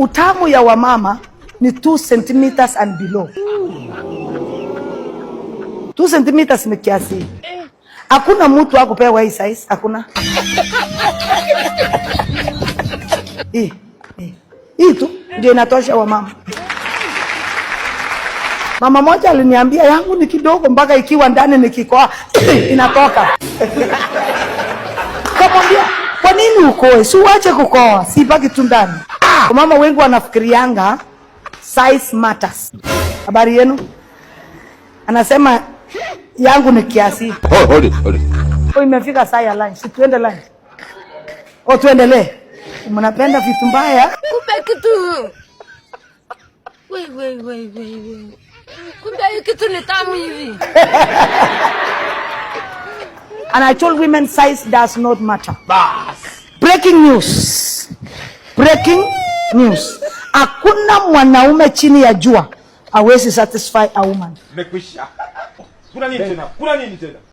Utamu ya wamama ni 2 centimeters and below. 2 centimeters ni kiasi. Hakuna mtu akupewa hii size, hakuna. Hii tu ndio inatosha wamama. Mama moja aliniambia yangu ni kidogo mpaka ikiwa ndani nikikoa inatoka. Kamwambia, kwa nini ukoe? Si uache kukoa, si baki tu ndani. Mama wengi wanafikirianga size matters. Habari yenu? Anasema yangu ni kiasi. Hold it. Imefika saa ya lunch. Si tuende lunch. Tuendelee. Mnapenda vitu mbaya? Kumbe kitu. Wei. Kumbe kitu ni tamu hivi. And I told women size does not matter. Breaking news. Hakuna mwanaume chini ya jua hawezi satisfy a woman. Mekwisha. Kuna nini tena?